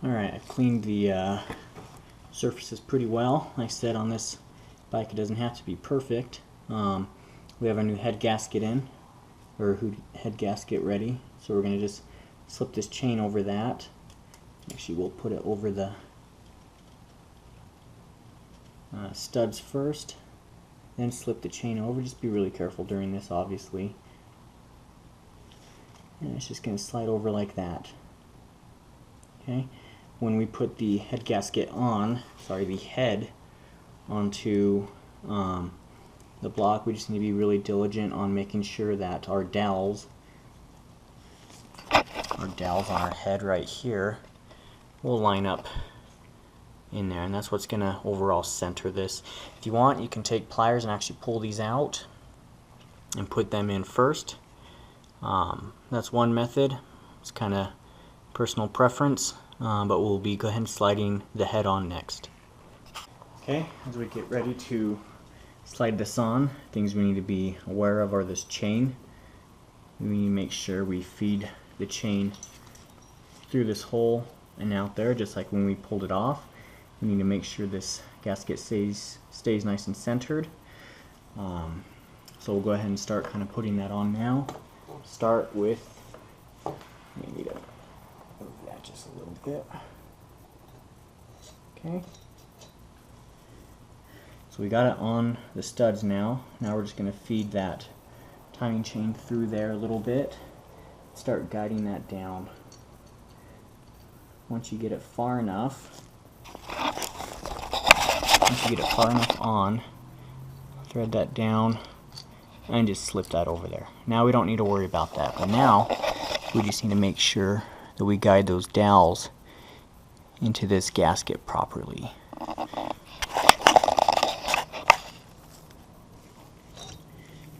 Alright, I've cleaned the surfaces pretty well. Like I said, on this bike it doesn't have to be perfect. We have our new head gasket in, or head gasket ready. So we're going to just slip this chain over that. Actually, we'll put it over the studs first, then slip the chain over. Just be really careful during this, obviously. And it's just going to slide over like that. Okay. When we put the head gasket on, the head onto the block, we just need to be really diligent on making sure that our dowels on our head right here will line up in there, and that's what's going to overall center this. If you want, you can take pliers and actually pull these out and put them in first. That's one method. It's kind of personal preference. But we'll be go ahead and sliding the head on next. Okay, as we get ready to slide this on, things we need to be aware of are this chain. We need to make sure we feed the chain through this hole and out there, just like when we pulled it off. We need to make sure this gasket stays nice and centered. So we'll go ahead and start kind of putting that on now. Start with, we need to move that just a little bit. Okay. So we got it on the studs now. Now we're just going to feed that timing chain through there a little bit. Start guiding that down. Once you get it far enough, on, thread that down and just slip that over there. Now we don't need to worry about that, but now we just need to make sure that we guide those dowels into this gasket properly.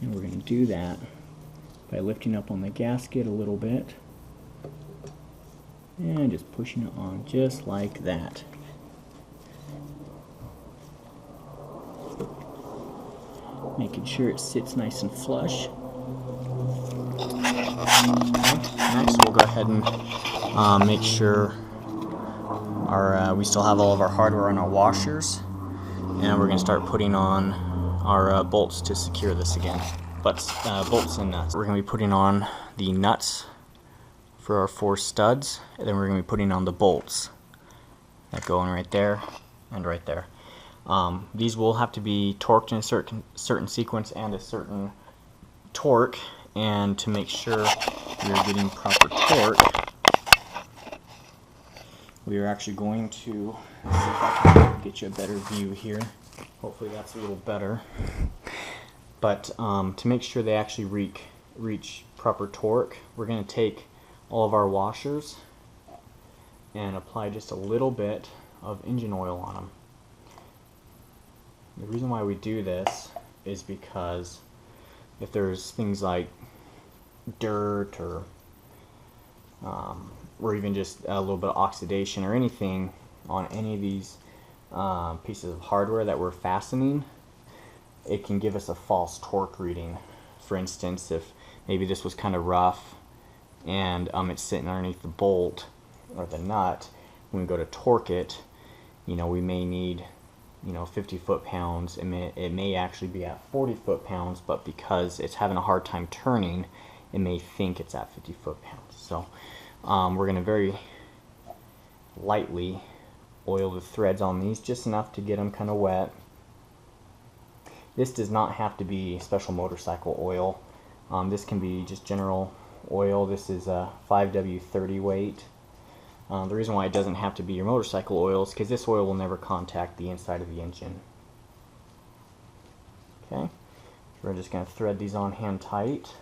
And we're going to do that by lifting up on the gasket a little bit and just pushing it on just like that. Making sure it sits nice and flush. Next, we'll go ahead and make sure we still have all of our hardware on our washers, and we're going to start putting on our bolts to secure this again. Bolts and nuts. We're going to be putting on the nuts for our 4 studs, and then we're going to be putting on the bolts that go in right there and right there. These will have to be torqued in a certain sequence and a certain torque, and to make sure you're getting proper torque, we are actually going to see if I can get you a better view here. Hopefully that's a little better. But to make sure they actually reach proper torque, we're going to take all of our washers and apply just a little bit of engine oil on them. The reason why we do this is because if there's things like dirt or even just a little bit of oxidation or anything on any of these pieces of hardware that we're fastening, it can give us a false torque reading. For instance, if maybe this was kind of rough and it's sitting underneath the bolt or the nut, when we go to torque it, we may need 50 foot-pounds. It may actually be at 40 foot-pounds, but because it's having a hard time turning, it may think it's at 50 foot-pounds. So we're going to very lightly oil the threads on these, just enough to get them kind of wet. This does not have to be special motorcycle oil. This can be just general oil. This is a 5W30 weight. The reason why it doesn't have to be your motorcycle oil is because this oil will never contact the inside of the engine. Okay, so we're just going to thread these on hand tight.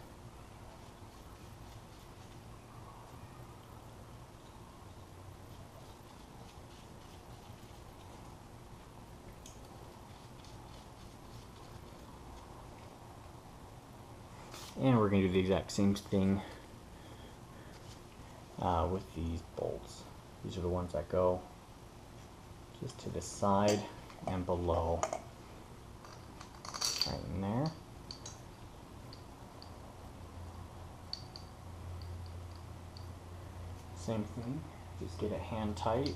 And we're going to do the exact same thing with these bolts. These are the ones that go just to the side and below. Right in there. Same thing. Just get it hand tight.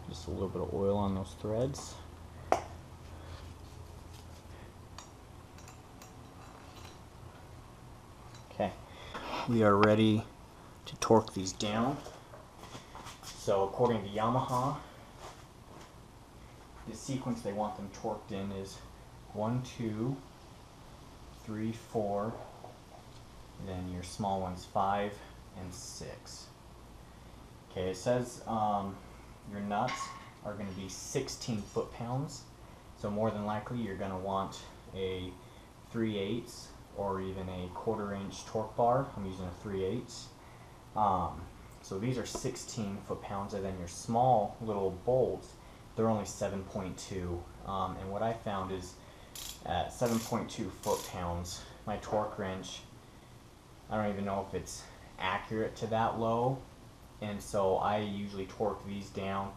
Just a little bit of oil on those threads. Okay, we are ready to torque these down. So according to Yamaha, the sequence they want them torqued in is 1, 2, 3, 4, then your small ones 5 and 6. Okay, it says your nuts are going to be 16 foot-pounds, so more than likely you're going to want a 3/8 or even a 1/4 inch torque bar. I'm using a 3/8. So these are 16 foot-pounds, and then your small little bolts, they're only 7.2. And what I found is at 7.2 foot-pounds, my torque wrench, I don't even know if it's accurate to that low, and so I usually torque these down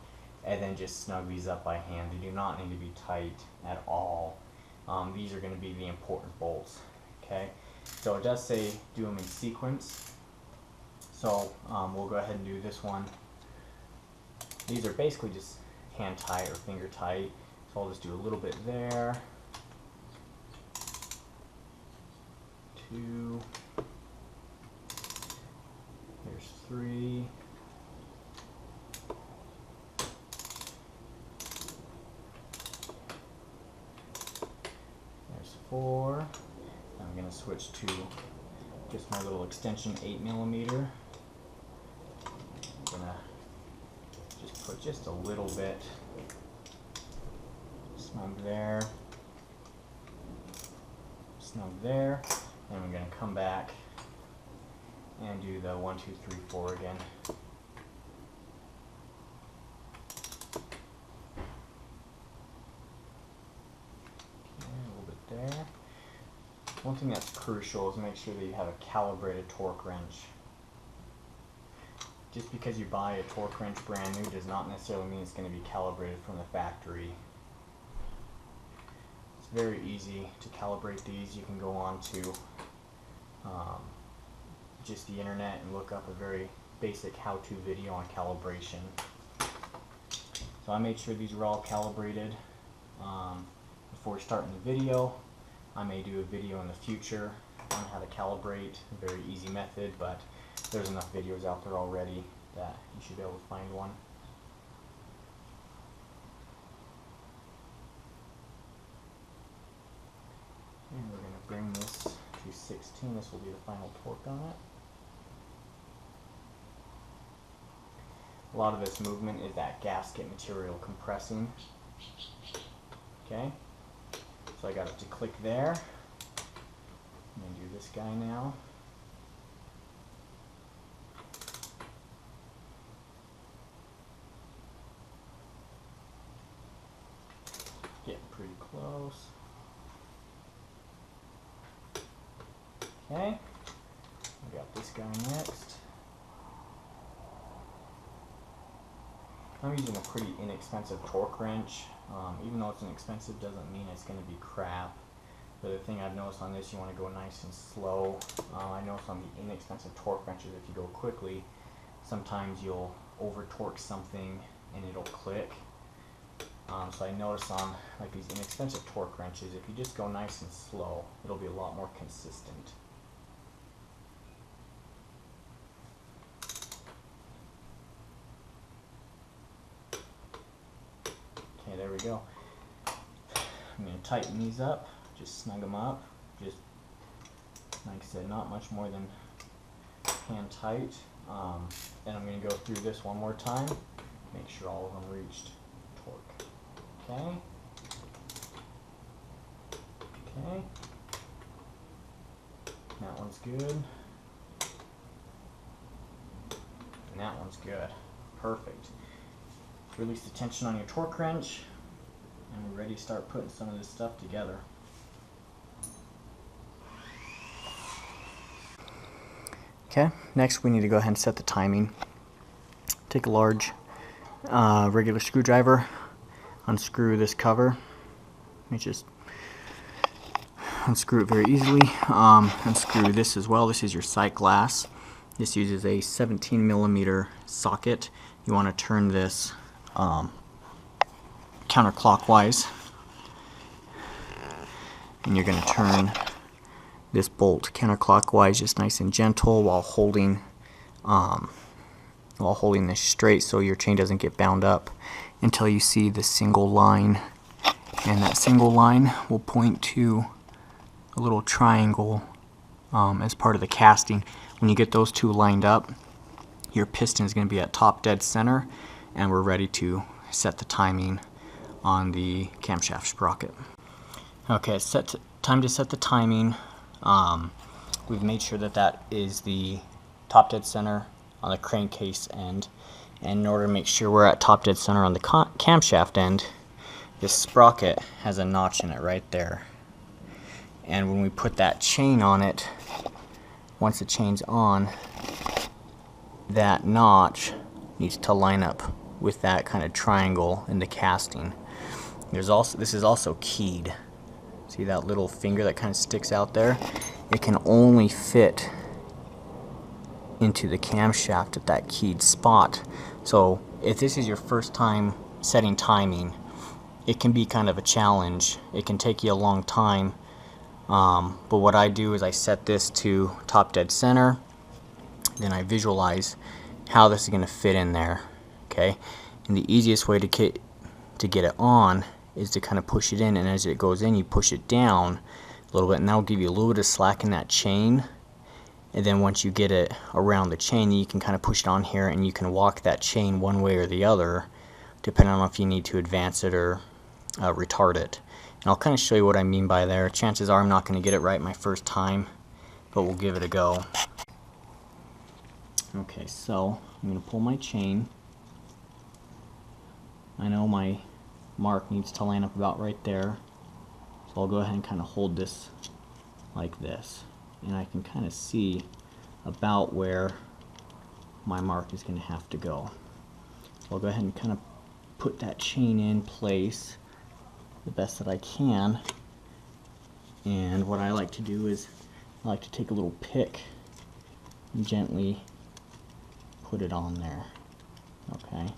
and then just snug these up by hand. They do not need to be tight at all. These are going to be the important bolts. Okay, so it does say do them in sequence. So we'll go ahead and do this one. These are basically just hand tight or finger tight. So I'll just do a little bit there. 2. There's 3. There's 4. I'm going to switch to just my little extension 8mm. I'm going to just put just a little bit snug there, snug there, and I'm going to come back and do the 1, 2, 3, 4 again. Okay, a little bit there. One thing that's crucial is make sure that you have a calibrated torque wrench. Just because you buy a torque wrench brand new does not necessarily mean it's going to be calibrated from the factory. It's very easy to calibrate these. You can go on to just the internet and look up a very basic how-to video on calibration. So I made sure these were all calibrated before starting the video. I may do a video in the future on how to calibrate, a very easy method, but there's enough videos out there already that you should be able to find one. And we're going to bring this to 16. This will be the final torque on it. A lot of this movement is that gasket material compressing. Okay, so I got it to click there. I'm going to do this guy now. Getting pretty close. Okay, I got this guy next. I'm using a pretty inexpensive torque wrench. Even though it's inexpensive doesn't mean it's going to be crap. The other thing I've noticed on this, you want to go nice and slow. I noticed on the inexpensive torque wrenches, if you go quickly, sometimes you'll over torque something and it'll click. So I noticed on like these inexpensive torque wrenches, if you just go nice and slow, it'll be a lot more consistent. Okay, there we go. I'm going to tighten these up, just snug them up. Just, like I said, not much more than hand tight. Then I'm going to go through this one more time, make sure all of them reached torque. Okay. Okay. That one's good. And that one's good. Perfect. Release the tension on your torque wrench, and we're ready to start putting some of this stuff together. Okay, next we need to go ahead and set the timing. Take a large regular screwdriver, unscrew this cover. Let me just unscrew it very easily. Unscrew this as well. This is your sight glass. This uses a 17mm socket. You want to turn this counterclockwise, and you're going to turn this bolt counterclockwise, just nice and gentle, while holding this straight so your chain doesn't get bound up, until you see the single line, and that single line will point to a little triangle as part of the casting. When you get those two lined up, your piston is going to be at top dead center, and we're ready to set the timing on the camshaft sprocket. Okay, time to set the timing. We've made sure that that is the top dead center on the crankcase end, and in order to make sure we're at top dead center on the camshaft end, this sprocket has a notch in it right there. And when we put that chain on it, once the chain's on, that notch needs to line up with that kind of triangle in the casting. This is also keyed. See that little finger that kind of sticks out there? It can only fit into the camshaft at that keyed spot. So if this is your first time setting timing, it can be kind of a challenge. It can take you a long time. But what I do is I set this to top dead center, then I visualize how this is going to fit in there. Okay, and the easiest way to get it on is to kind of push it in, and as it goes in, you push it down a little bit, and that'll give you a little bit of slack in that chain. And then once you get it around the chain, you can kind of push it on here, and you can walk that chain one way or the other, depending on if you need to advance it or retard it. And I'll kind of show you what I mean by there. Chances are I'm not going to get it right my first time, but we'll give it a go. Okay, so I'm going to pull my chain. I know my mark needs to line up about right there, so I'll go ahead and kind of hold this like this, and I can kind of see about where my mark is going to have to go. So I'll go ahead and kind of put that chain in place the best that I can, and what I like to do is I like to take a little pick and gently put it on there. Okay,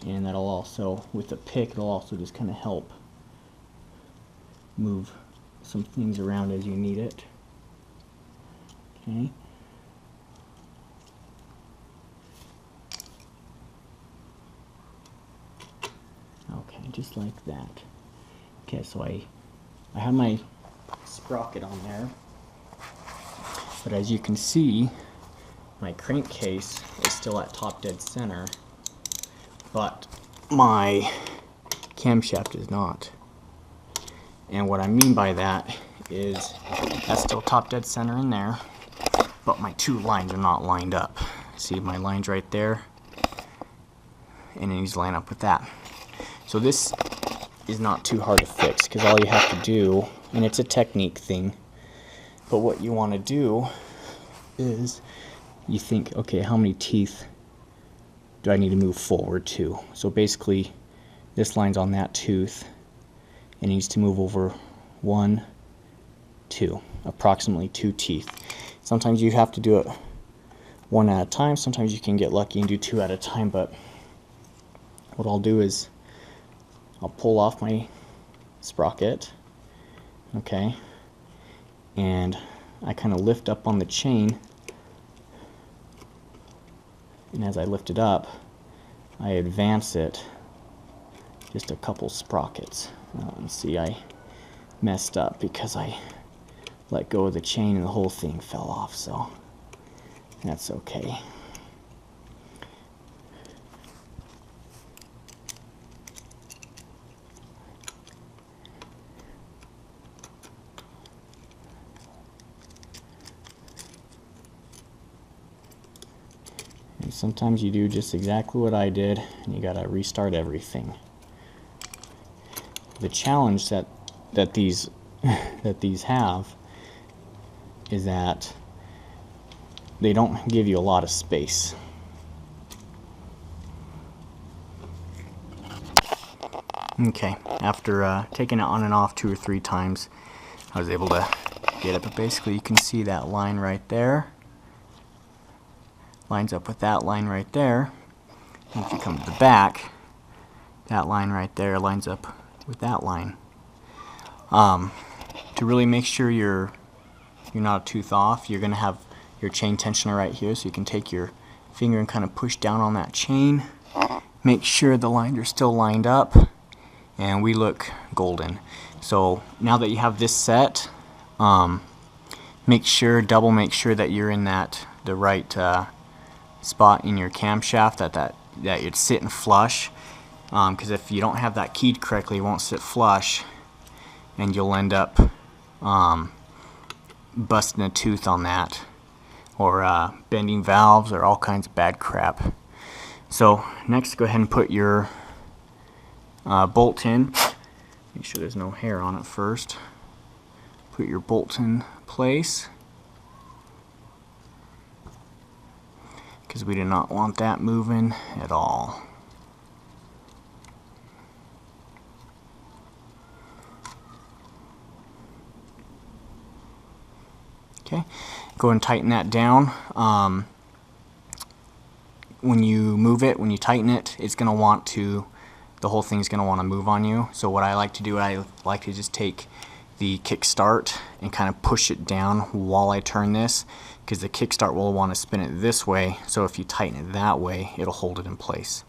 and that'll also, with the pick, it'll also just kind of help move some things around as you need it. Okay. Okay, just like that. Okay, so I have my sprocket on there, but as you can see, my crankcase is still at top dead center, but my camshaft is not. And what I mean by that is that's still top dead center in there, but my two lines are not lined up. See my lines right there, and it needs to line up with that. So this is not too hard to fix, because all you have to do, and it's a technique thing, but what you want to do is you think, okay, how many teeth do I need to move forward to? So basically this line's on that tooth, and it needs to move over 1, 2, approximately 2 teeth. Sometimes you have to do it one at a time, sometimes you can get lucky and do 2 at a time, but what I'll do is I'll pull off my sprocket, okay, and I kind of lift up on the chain, and as I lift it up, I advance it just a couple sprockets. And see, I messed up because I let go of the chain and the whole thing fell off, so that's okay. And sometimes you do just exactly what I did, and you gotta restart everything. The challenge that these have is that they don't give you a lot of space. Okay, after taking it on and off 2 or 3 times, I was able to get it, but basically you can see that line right there lines up with that line right there. And if you come to the back, that line right there lines up with that line. To really make sure you're not a tooth off, you're going to have your chain tensioner right here, so you can take your finger and kind of push down on that chain. Make sure the lines are still lined up, and we look golden. So now that you have this set, make sure that you're in the right spot in your camshaft, that it's sitting flush, because if you don't have that keyed correctly, it won't sit flush, and you'll end up busting a tooth on that, or bending valves, or all kinds of bad crap. So next, go ahead and put your bolt in. Make sure there's no hair on it first. Put your bolt in place, because we do not want that moving at all. Okay, go ahead and tighten that down. When you move it, when you tighten it, it's going to want to, the whole thing's going to want to move on you. So what I like to do, I like to just take the kickstart and kind of push it down while I turn this, because the kickstart will want to spin it this way, so if you tighten it that way, it'll hold it in place.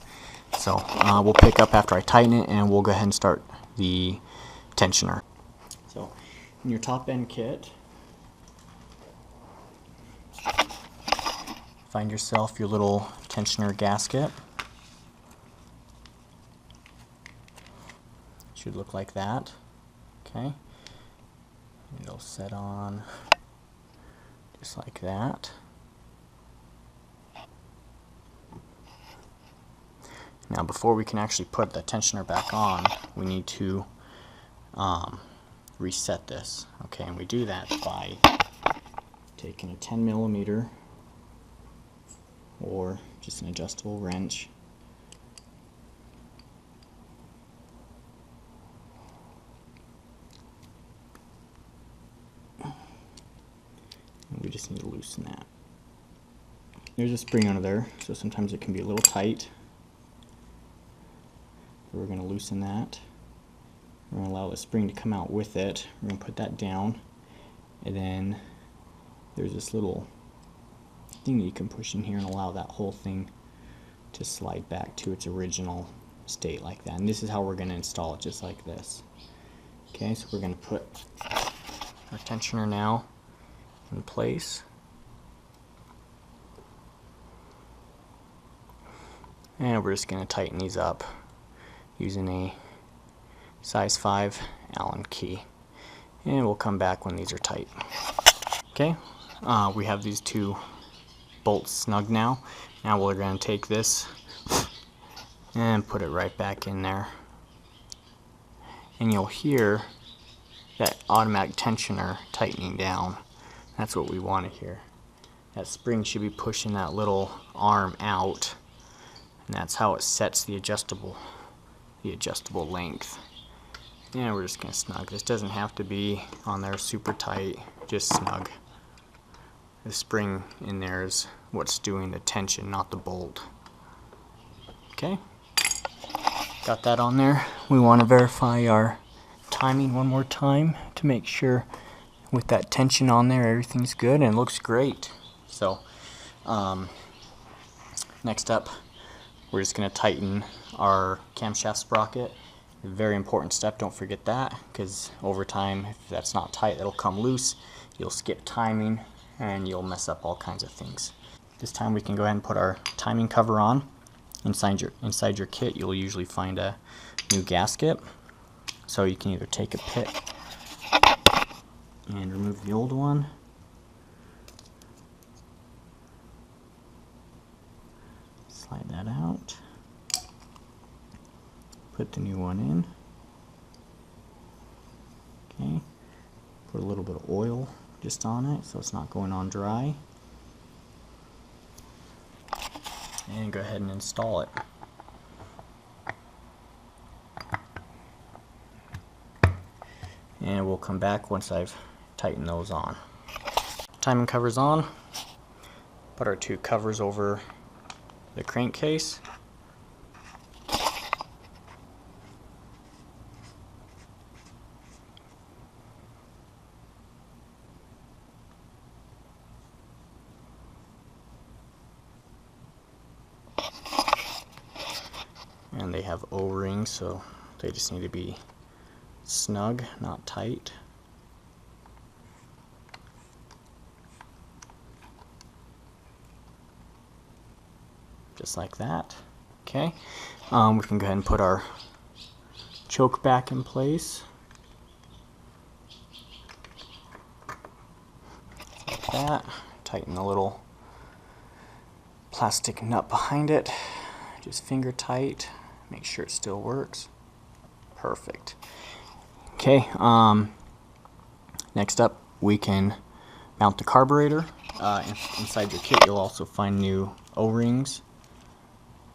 So we'll pick up after I tighten it, and we'll go ahead and start the tensioner. So in your top end kit, find yourself your little tensioner gasket. It should look like that. Okay. It'll set on just like that. Now before we can actually put the tensioner back on, we need to reset this. Okay, and we do that by taking a 10mm or just an adjustable wrench, we just need to loosen that. There's a spring under there, so sometimes it can be a little tight. So we're going to loosen that. We're going to allow the spring to come out with it. We're going to put that down, and then there's this little thing that you can push in here and allow that whole thing to slide back to its original state like that. And this is how we're going to install it, just like this. Okay, so we're going to put our tensioner now in place, and we're just going to tighten these up using a size 5 Allen key, and we'll come back when these are tight. Okay, we have these two bolts snug now. Now we're going to take this and put it right back in there, and you'll hear that automatic tensioner tightening down. That's what we want to hear. That spring should be pushing that little arm out, and that's how it sets the adjustable length. And we're just going to snug. This doesn't have to be on there super tight, just snug. The spring in there is what's doing the tension, not the bolt. Okay, got that on there. We want to verify our timing one more time to make sure with that tension on there everything's good and looks great. So next up, we're just going to tighten our camshaft sprocket. A very important step, don't forget that, because over time, if that's not tight, it'll come loose, you'll skip timing, and you'll mess up all kinds of things. This time we can go ahead and put our timing cover on. Inside your kit, you'll usually find a new gasket. So you can either take a pick and remove the old one, slide that out, put the new one in. Okay, put a little bit of oil just on it so it's not going on dry, and go ahead and install it. and we'll come back once I've tightened those on. Timing cover's on. Put our two covers over the crankcase. And they have O-rings, so they just need to be snug, not tight. Just like that. Okay. We can go ahead and put our choke back in place. Like that. Tighten the little plastic nut behind it. Just finger tight. Make sure it still works. Perfect. Okay, next up we can mount the carburetor. Inside your kit you'll also find new O-rings.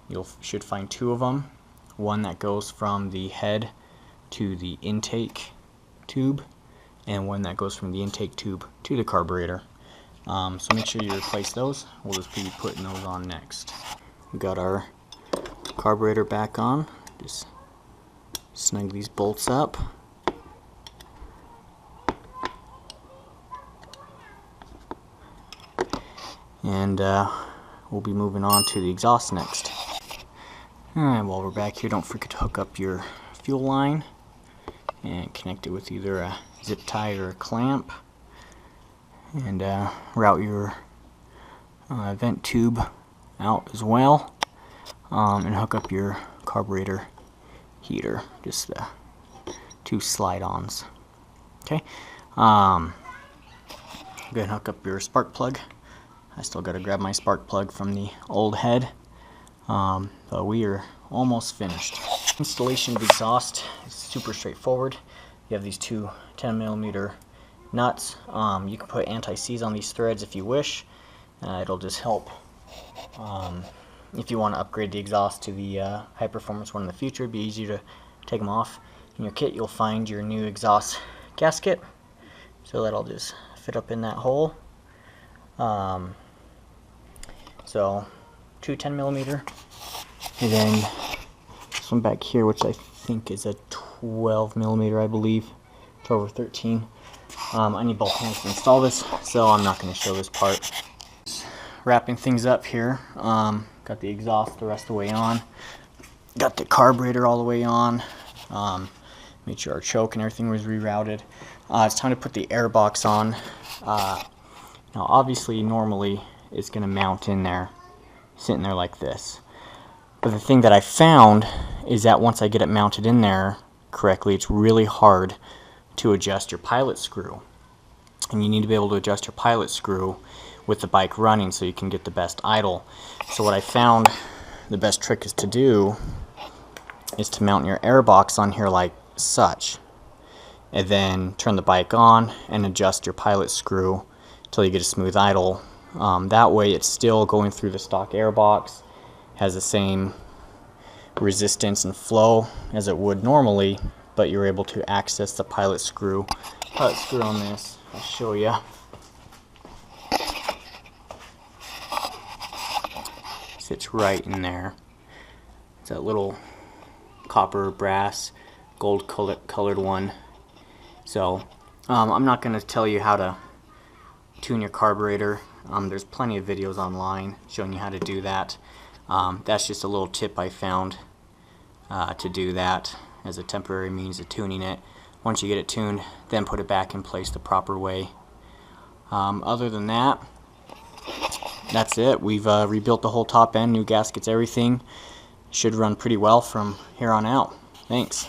You should find two of them. One that goes from the head to the intake tube, and one that goes from the intake tube to the carburetor. So make sure you replace those. We'll just be putting those on next. We got our carburetor back on. Just snug these bolts up. And we'll be moving on to the exhaust next. Alright, while we're back here, don't forget to hook up your fuel line and connect it with either a zip tie or a clamp, and route your vent tube out as well, and hook up your carburetor heater, just the two slide-ons. Okay, go ahead and hook up your spark plug. I still got to grab my spark plug from the old head, but we are almost finished. Installation of exhaust is super straightforward. You have these two 10mm nuts. You can put anti-seize on these threads if you wish. It'll just help if you want to upgrade the exhaust to the high performance one in the future. It'd be easy to take them off. In your kit you'll find your new exhaust gasket, so that'll just fit up in that hole. So two 10mm, and then this one back here, which I think is a 12mm, I believe, 12 or 13. I need both hands to install this, so I'm not going to show this part. Just wrapping things up here. Got the exhaust the rest of the way on. Got the carburetor all the way on. Made sure our choke and everything was rerouted. It's time to put the airbox on. Now obviously normally it's going to mount in there, sitting there like this. But the thing that I found is that once I get it mounted in there correctly, it's really hard to adjust your pilot screw. And you need to be able to adjust your pilot screw with the bike running so you can get the best idle. So what I found the best trick is to do is to mount your airbox on here like such, and then turn the bike on and adjust your pilot screw until you get a smooth idle. That way it's still going through the stock airbox, has the same resistance and flow as it would normally, but you're able to access the pilot screw. Pilot screw on this, I'll show you. Sits right in there. It's that little copper, brass, gold colored one. So I'm not going to tell you how to tune your carburetor. There's plenty of videos online showing you how to do that. That's just a little tip I found to do that as a temporary means of tuning it. Once you get it tuned, then put it back in place the proper way. Other than that, that's it. We've rebuilt the whole top end, new gaskets, everything. Should run pretty well from here on out. Thanks.